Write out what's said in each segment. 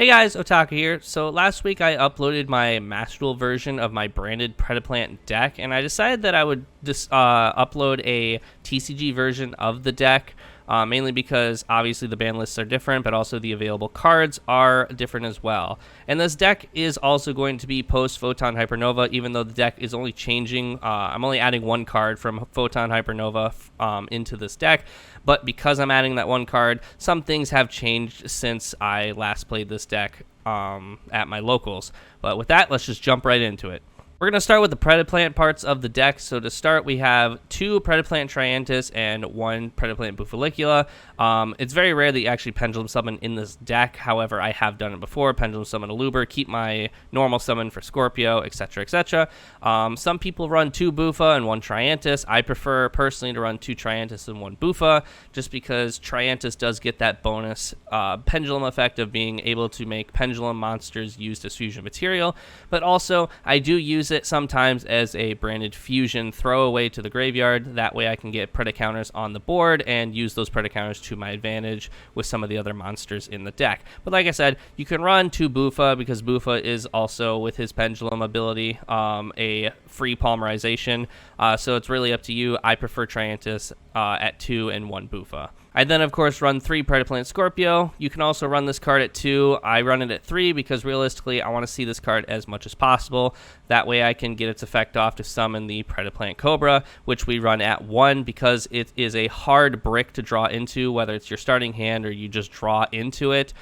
Hey guys, Otaka here. So last week I uploaded my Master Duel version of my branded Predaplant deck, and I decided that I would just upload a TCG version of the deck, mainly because obviously the ban lists are different, but also the available cards are different as well. And this deck is also going to be post Photon Hypernova, even though the deck is only changing. I'm only adding one card from Photon Hypernova into this deck, but because I'm adding that one card, some things have changed since I last played this deck at my locals. But with that, let's just jump right into it. We're going to start with the Predaplant parts of the deck. So to start, we have 2 Predaplant Triantis and 1 Predaplant Bufalicula. It's very rare that you actually Pendulum Summon in this deck. However, I have done it before. Pendulum Summon a Luber, keep my normal summon for Scorpio, etc., etc. Some people run 2 Bufa and 1 Triantis. I prefer personally to run 2 Triantis and 1 Bufa, just because Triantis does get that bonus pendulum effect of being able to make pendulum monsters used as fusion material. But also, I do use it sometimes as a branded fusion throwaway to the graveyard. That way I can get Predacounters on the board and use those Predacounters to my advantage with some of the other monsters in the deck. But like I said, you can run 2 Bufa because Bufa is also, with his pendulum ability, a free polymerization. So it's really up to you. I prefer Triantis at 2 and 1 Bufa. I then, of course, run 3 Predaplant Scorpio. You can also run this card at 2. I run it at 3 because, realistically, I want to see this card as much as possible. That way I can get its effect off to summon the Predaplant Cobra, which we run at 1 because it is a hard brick to draw into, whether it's your starting hand or you just draw into it,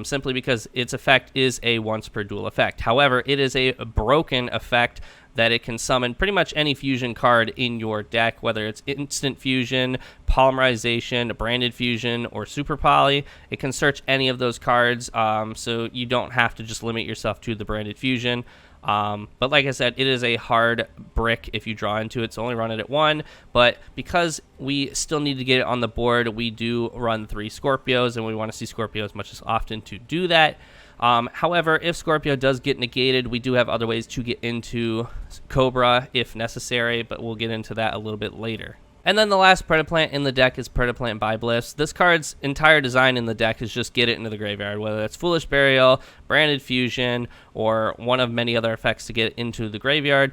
simply because its effect is a once per duel effect. However, it is a broken effect that it can summon pretty much any fusion card in your deck, whether it's instant fusion, polymerization, branded fusion, or super poly. It can search any of those cards, so you don't have to just limit yourself to the branded fusion. But like I said, it is a hard brick if you draw into it. It's only run it at 1, but because we still need to get it on the board, we do run 3 Scorpios, and we want to see Scorpio as much as often to do that. However, if Scorpio does get negated, we do have other ways to get into Cobra if necessary, but we'll get into that a little bit later. And then the last Predaplant in the deck is Predaplant Byblis. This card's entire design in the deck is just get it into the graveyard, whether that's Foolish Burial, Branded Fusion, or one of many other effects to get into the graveyard.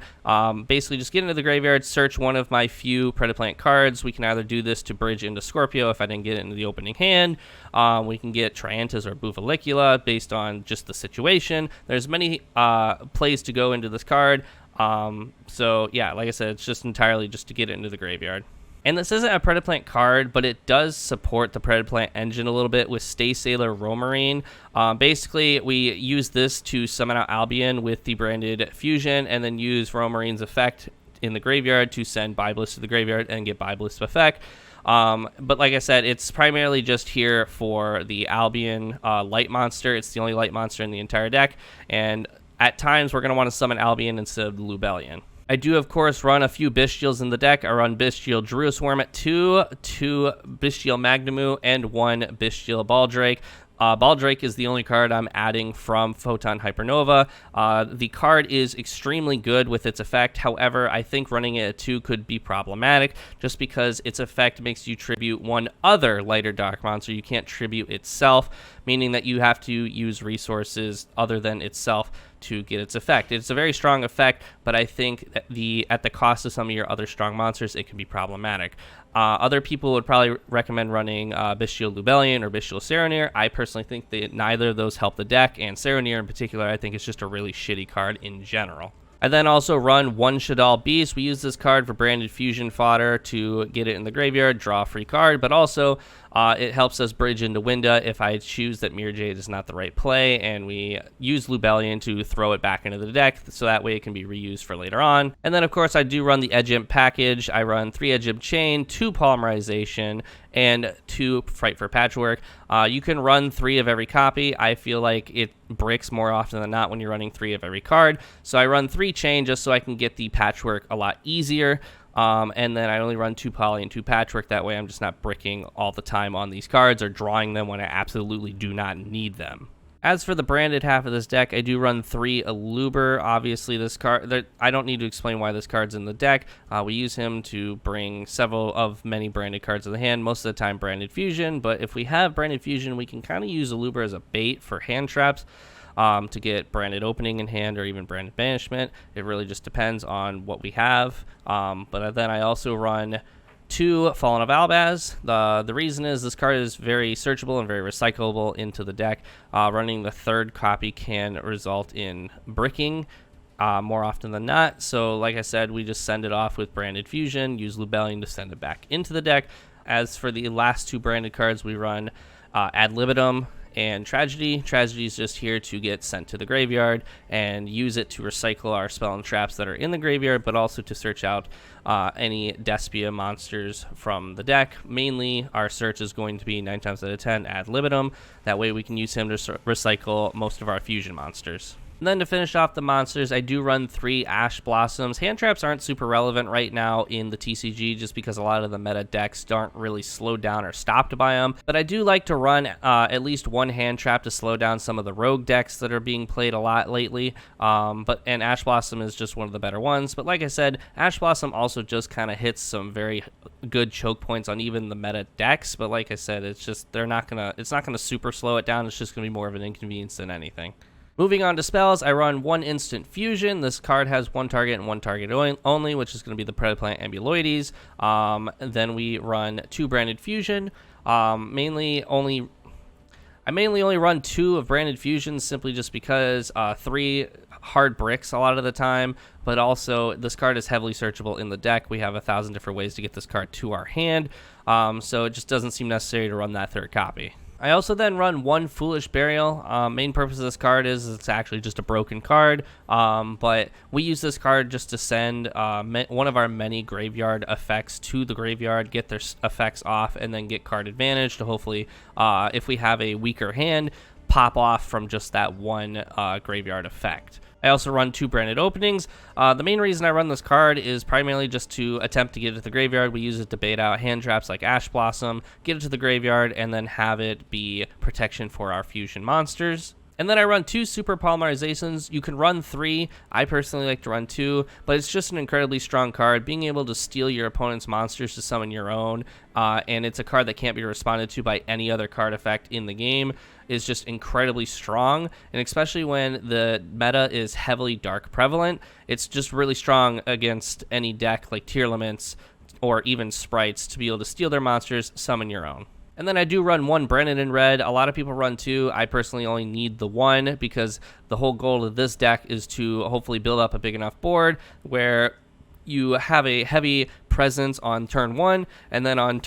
Basically, just get into the graveyard, search one of my few Predaplant cards. We can either do this to bridge into Scorpio if I didn't get it into the opening hand. We can get Triantis or Bufalicula based on just the situation. There's many plays to go into this card. So yeah, like I said, it's just entirely just to get it into the graveyard. And this isn't a Predaplant card, but it does support the Predaplant engine a little bit with Stay Sailor Romarine. Basically, we use this to summon out Albion with the branded fusion, and then use Romarine's effect in the graveyard to send Byblis to the graveyard and get Byblis effect. But like I said, it's primarily just here for the Albion light monster. It's the only light monster in the entire deck, and at times we're going to want to summon Albion instead of the Lubellion. I do, of course, run a few Bestials in the deck. I run Bestial Druisworm at 2, 2 Bestial Magnemue, and 1 Bestial Baldrake. Baldrake is the only card I'm adding from Photon Hypernova. The card is extremely good with its effect. However, I think running it at 2 could be problematic just because its effect makes you tribute one other lighter dark monster. You can't tribute itself, meaning that you have to use resources other than itself to get its effect. It's a very strong effect, but I think at the cost of some of your other strong monsters, it can be problematic. Other people would probably recommend running Bestial Lubellion or Bestial Saronir. I personally think that neither of those help the deck, and Saronir in particular I think is just a really shitty card in general. I then also run 1 Shadal Beast. We use this card for branded fusion fodder to get it in the graveyard, draw a free card, but also it helps us bridge into Winda if I choose that Mirror Jade is not the right play, and we use Lubellion to throw it back into the deck, so that way it can be reused for later on. And then, of course, I do run the Edge Imp package. I run 3 Edge Imp Chain, 2 Polymerization, and 2 Fright for Patchwork. You can run 3 of every copy. I feel like it bricks more often than not when you're running 3 of every card. So I run 3 Chain just so I can get the Patchwork a lot easier. And then I only run 2 Poly and 2 Patchwork. That way I'm just not bricking all the time on these cards or drawing them when I absolutely do not need them. As for the branded half of this deck, I do run 3 Aluber. Obviously, this card, I don't need to explain why this card's in the deck. We use him to bring several of many branded cards in the hand, most of the time branded fusion, but if we have branded fusion, we can kind of use Aluber as a bait for hand traps to get branded opening in hand or even branded banishment. It really just depends on what we have. But then I also run 2 Fallen of Albaz. The reason is this card is very searchable and very recyclable into the deck. Running the 3rd copy can result in bricking more often than not. So like I said, we just send it off with branded fusion, use Lubellion to send it back into the deck. As for the last 2 branded cards, we run Ad Libitum and Tragedy. Tragedy is just here to get sent to the graveyard and use it to recycle our spell and traps that are in the graveyard, but also to search out any Despia monsters from the deck. Mainly, our search is going to be 9 times out of 10 Ad Libitum. That way we can use him to recycle most of our fusion monsters. And then to finish off the monsters, I do run 3 Ash Blossoms. Hand traps aren't super relevant right now in the TCG just because a lot of the meta decks aren't really slowed down or stopped by them. But I do like to run at least 1 hand trap to slow down some of the rogue decks that are being played a lot lately. And Ash Blossom is just one of the better ones. But like I said, Ash Blossom also just kind of hits some very good choke points on even the meta decks. But like I said, it's just it's not gonna super slow it down. It's just gonna be more of an inconvenience than anything. Moving on to spells, I run 1 Instant Fusion. This card has 1 target and 1 target only, which is going to be the Predaplant Ambuloides. Then we run 2 Branded Fusion. I mainly only run 2 of Branded Fusions simply just because 3 hard bricks a lot of the time, but also this card is heavily searchable in the deck. We have 1,000 different ways to get this card to our hand, so it just doesn't seem necessary to run that 3rd copy. I also then run 1 Foolish Burial. Main purpose of this card is it's actually just a broken card, but we use this card just to send one of our many graveyard effects to the graveyard, get their effects off, and then get card advantage to hopefully, if we have a weaker hand, pop off from just that 1 graveyard effect. I also run 2 branded openings. The main reason I run this card is primarily just to attempt to get it to the graveyard. We use it to bait out hand traps like Ash Blossom, get it to the graveyard, and then have it be protection for our fusion monsters. And then I run 2 super polymerizations. You can run 3. I personally like to run 2, but it's just an incredibly strong card. Being able to steal your opponent's monsters to summon your own, and it's a card that can't be responded to by any other card effect in the game, is just incredibly strong. And especially when the meta is heavily dark prevalent, it's just really strong against any deck like Tearlaments or even Sprites to be able to steal their monsters, summon your own. And then I do run 1 Brennan in red. A lot of people run 2. I personally only need the 1 because the whole goal of this deck is to hopefully build up a big enough board where you have a heavy presence on turn 1, and then on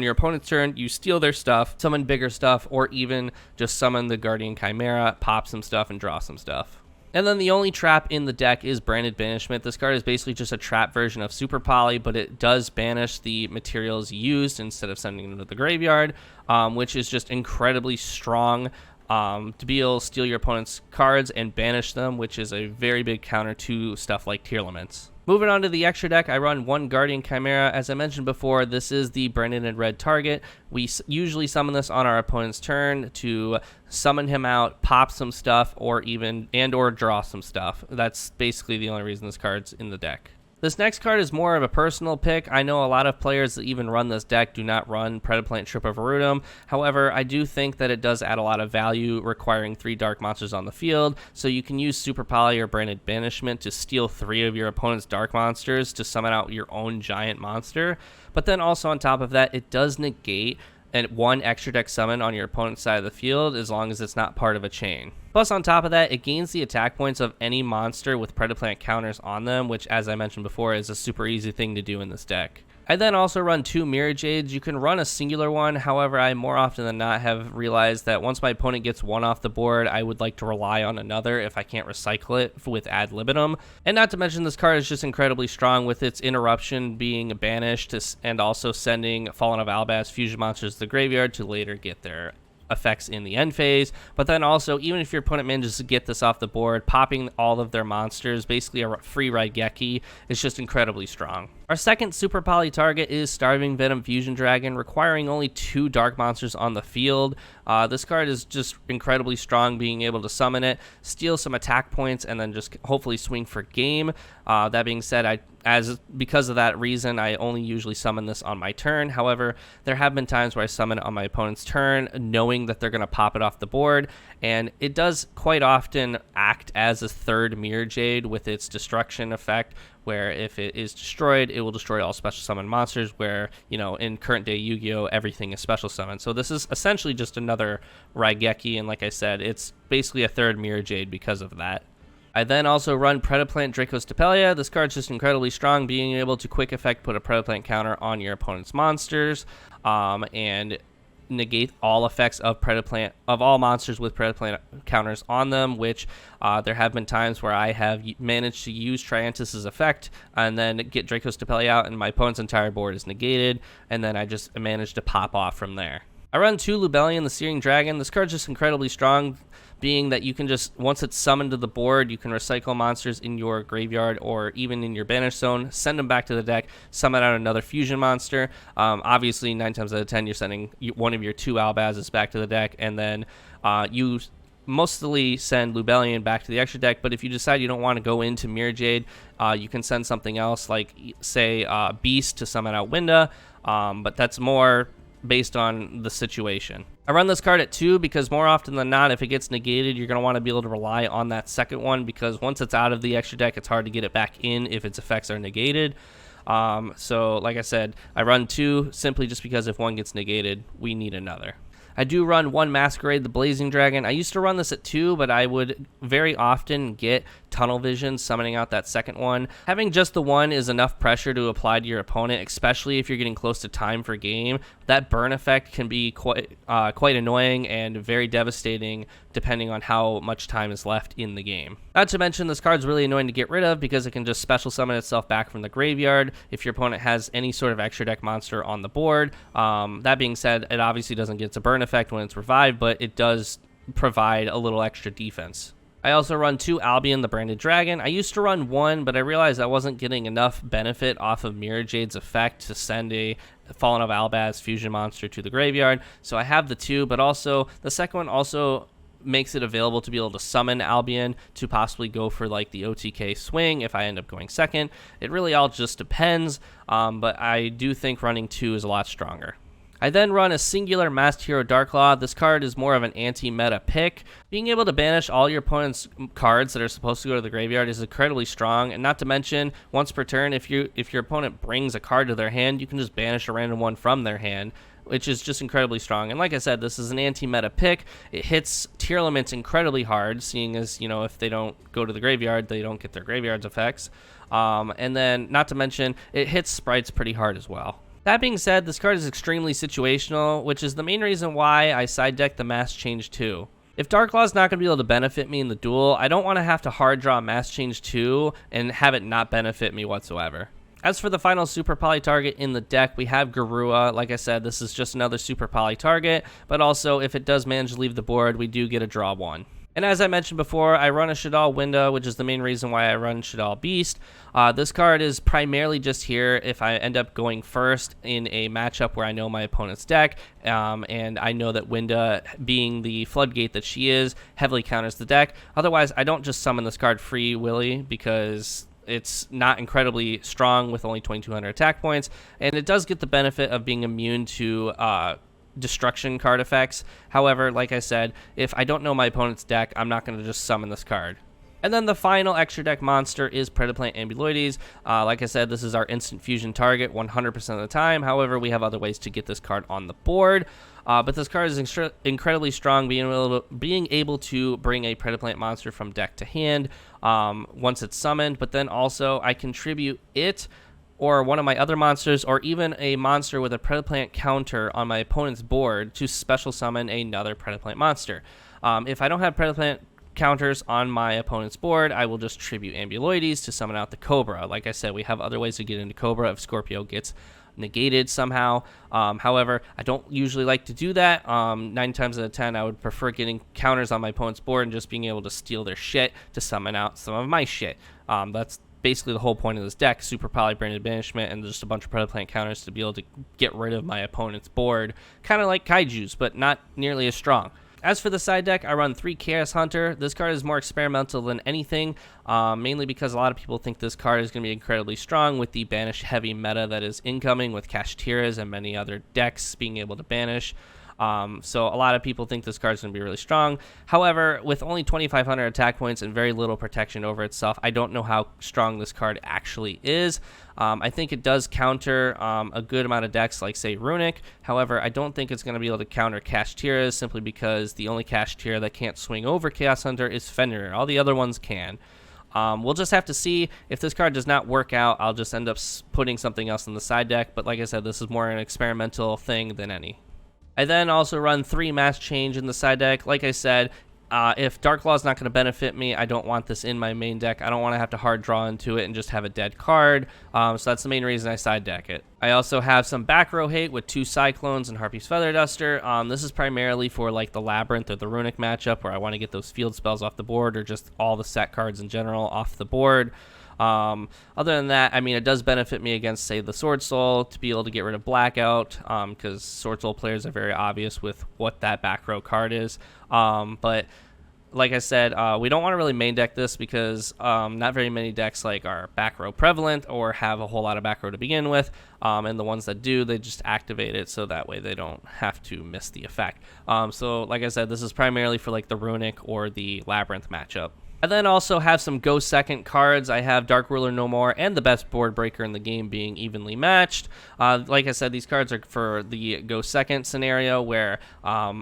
your opponent's turn, you steal their stuff, summon bigger stuff, or even just summon the Guardian Chimera, pop some stuff, and draw some stuff. And then the only trap in the deck is Branded Banishment. This card is basically just a trap version of Super Poly, but it does banish the materials used instead of sending them to the graveyard, which is just incredibly strong to be able to steal your opponent's cards and banish them, which is a very big counter to stuff like Tearlaments. Moving on to the extra deck, I run 1 Guardian Chimera. As I mentioned before, this is the Brennan and red target. We usually summon this on our opponent's turn to summon him out, pop some stuff, or draw some stuff. That's basically the only reason this card's in the deck. This next card is more of a personal pick. I know a lot of players that even run this deck do not run Predaplant Trip of Arudum. However, I do think that it does add a lot of value, requiring 3 dark monsters on the field. So you can use Super Poly or Branded Banishment to steal 3 of your opponent's dark monsters to summon out your own giant monster. But then also on top of that, it does negate and 1 extra deck summon on your opponent's side of the field as long as it's not part of a chain. Plus, on top of that, it gains the attack points of any monster with Predaplant counters on them, which, as I mentioned before, is a super easy thing to do in this deck. I then also run 2 Mirror Jades. You can run a singular one, however, I more often than not have realized that once my opponent gets 1 off the board, I would like to rely on another if I can't recycle it with Ad Libitum. And not to mention, this card is just incredibly strong with its interruption being banished and also sending Fallen of Albaz fusion monsters to the graveyard to later get their effects in the end phase. But then also, even if your opponent manages to get this off the board, popping all of their monsters, basically a free Raigeki, is just incredibly strong. Our second Super Poly target is Starving Venom Fusion Dragon, requiring only 2 dark monsters on the field. This card is just incredibly strong, being able to summon it, steal some attack points, and then just hopefully swing for game. That being said, because of that reason, I only usually summon this on my turn. However, there have been times where I summon it on my opponent's turn, knowing that they're going to pop it off the board, and it does quite often act as a third Mirror Jade with its destruction effect, where if it is destroyed, it will destroy all special summon monsters, where, in current day Yu-Gi-Oh, everything is special summon. So this is essentially just another Raigeki, and like I said, it's basically a third Mirror Jade because of that. I then also run Predaplant Dracostapelia. This card's just incredibly strong, being able to quick effect put a Predaplant counter on your opponent's monsters, and negate all effects of all monsters with Predaplant counters on them, which there have been times where I have managed to use Triantis's effect and then get Dracostapelia out, and my opponent's entire board is negated, and then I just managed to pop off from there. I run 2 Lubellion, the Searing Dragon. This card's just incredibly strong, being that you can just, once it's summoned to the board, you can recycle monsters in your graveyard or even in your banish zone, send them back to the deck, summon out another fusion monster. Obviously, 9 times out of 10, you're sending one of your 2 Albazes back to the deck, and then you mostly send Lubellion back to the extra deck. But if you decide you don't want to go into Mirror Jade, you can send something else, like, say, Beast to summon out Winda, but that's more based on the situation. I run this card at 2 because more often than not, if it gets negated, you're going to want to be able to rely on that second one, because once it's out of the extra deck, it's hard to get it back in if its effects are negated. So like I said, I run 2 simply just because if one gets negated, we need another. I do run 1 Masquerade, the Blazing Dragon. I used to run this at 2, but I would very often get Tunnel Vision, summoning out that second one. Having just the one is enough pressure to apply to your opponent, especially if you're getting close to time for game. That burn effect can be quite annoying and very devastating, depending on how much time is left in the game. Not to mention, this card's really annoying to get rid of because it can just special summon itself back from the graveyard if your opponent has any sort of extra deck monster on the board. That being said, it obviously doesn't get its burn effect when it's revived, but it does provide a little extra defense. I also run 2 Albion, the Branded Dragon. I used to run 1, but I realized I wasn't getting enough benefit off of Mirror Jade's effect to send a Fallen of Albaz fusion monster to the graveyard. So I have the 2, but also the second one also makes it available to be able to summon Albion to possibly go for like the OTK swing if I end up going second. It really all just depends, but I do think running 2 is a lot stronger. I then run a singular Masked Hero Darklaw. This card is more of an anti-meta pick. Being able to banish all your opponent's cards that are supposed to go to the graveyard is incredibly strong, and not to mention, once per turn, if your opponent brings a card to their hand, you can just banish a random one from their hand, which is just incredibly strong. And like I said, this is an anti-meta pick. It hits tier elements incredibly hard, seeing as, if they don't go to the graveyard, they don't get their graveyard's effects. And then, not to mention, it hits sprites pretty hard as well. That being said, this card is extremely situational, which is the main reason why I side deck the Mass Change 2. If Darklaw's not going to be able to benefit me in the duel, I don't want to have to hard draw Mass Change 2 and have it not benefit me whatsoever. As for the final Super Poly target in the deck, we have Garua. Like I said, this is just another Super Poly target, but also if it does manage to leave the board, we do get a draw 1. And as I mentioned before, I run a Shaddoll Winda, which is the main reason why I run Shaddoll Beast. This card is primarily just here if I end up going first in a matchup where I know my opponent's deck, and I know that Winda, being the floodgate that she is, heavily counters the deck. Otherwise, I don't just summon this card free willy because it's not incredibly strong with only 2,200 attack points, and it does get the benefit of being immune to destruction card effects. However, like I said, if I don't know my opponent's deck, I'm not going to just summon this card. And then the final extra deck monster is Predaplant Ambuloides. Like I said, this is our instant fusion target 100% of the time. However, we have other ways to get this card on the board. But this card is incredibly strong, being able to bring a Predaplant monster from deck to hand once it's summoned. But then also I contribute it or one of my other monsters, or even a monster with a Predaplant counter on my opponent's board to special summon another Predaplant monster. If I don't have Predaplant counters on my opponent's board, I will just tribute Ambuloides to summon out the Cobra. Like I said, we have other ways to get into Cobra if Scorpio gets negated somehow. However, I don't usually like to do that. 9 times out of 10, I would prefer getting counters on my opponent's board and just being able to steal their shit to summon out some of my shit. That's basically the whole point of this deck: super poly branded banishment and just a bunch of Predaplant counters to be able to get rid of my opponent's board, kind of like Kaiju's, but not nearly as strong. As for the side deck, I run 3 Chaos Hunter. This card is more experimental than anything, mainly because a lot of people think this card is going to be incredibly strong with the banish heavy meta that is incoming with Kashtiras and many other decks being able to banish. So a lot of people think this card is going to be really strong. However, with only 2,500 attack points and very little protection over itself, I don't know how strong this card actually is. I think it does counter a good amount of decks like, say, Runic. However, I don't think it's going to be able to counter Kashtiras simply because the only Kashtira that can't swing over Chaos Hunter is Fenrir. All the other ones can. We'll just have to see. If this card does not work out, I'll just end up putting something else in the side deck. But like I said, this is more an experimental thing than any. I then also run 3 Mass Change in the side deck. Like I said, if Dark Law is not going to benefit me, I don't want this in my main deck. I don't want to have to hard draw into it and just have a dead card. So that's the main reason I side deck it. I also have some back row hate with 2 Cyclones and Harpy's Feather Duster. This is primarily for like the Labyrinth or the Runic matchup where I want to get those field spells off the board or just all the set cards in general off the board. Other than that, I mean, it does benefit me against, say, the Sword Soul to be able to get rid of Blackout, because Sword Soul players are very obvious with what that back row card is. But like I said, we don't want to really main deck this because not very many decks like are back row prevalent or have a whole lot of back row to begin with, and the ones that do, they just activate it so that way they don't have to miss the effect. So like I said, this is primarily for like the Runic or the Labyrinth matchup. I then also have some Go Second cards. I have Dark Ruler No More and the best board breaker in the game being evenly matched. Like I said, these cards are for the Go Second scenario where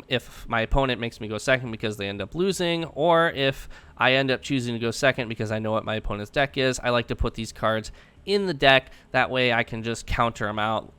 if my opponent makes me go second because they end up losing, or if I end up choosing to go second because I know what my opponent's deck is, I like to put these cards in the deck. That way I can just counter them out.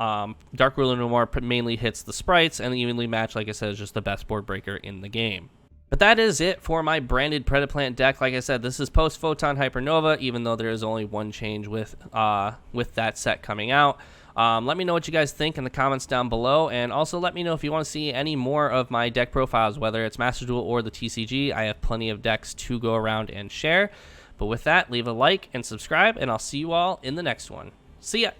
Dark Ruler No More mainly hits the sprites, and the evenly matched, like I said, is just the best board breaker in the game. But that is it for my branded Predaplant deck. Like I said, this is post Photon Hypernova, even though there is only one change with that set coming out. Let me know what you guys think in the comments down below, and also let me know if you want to see any more of my deck profiles, whether it's Master Duel or the TCG. I have plenty of decks to go around and share. But with that, leave a like and subscribe, and I'll see you all in the next one. See ya!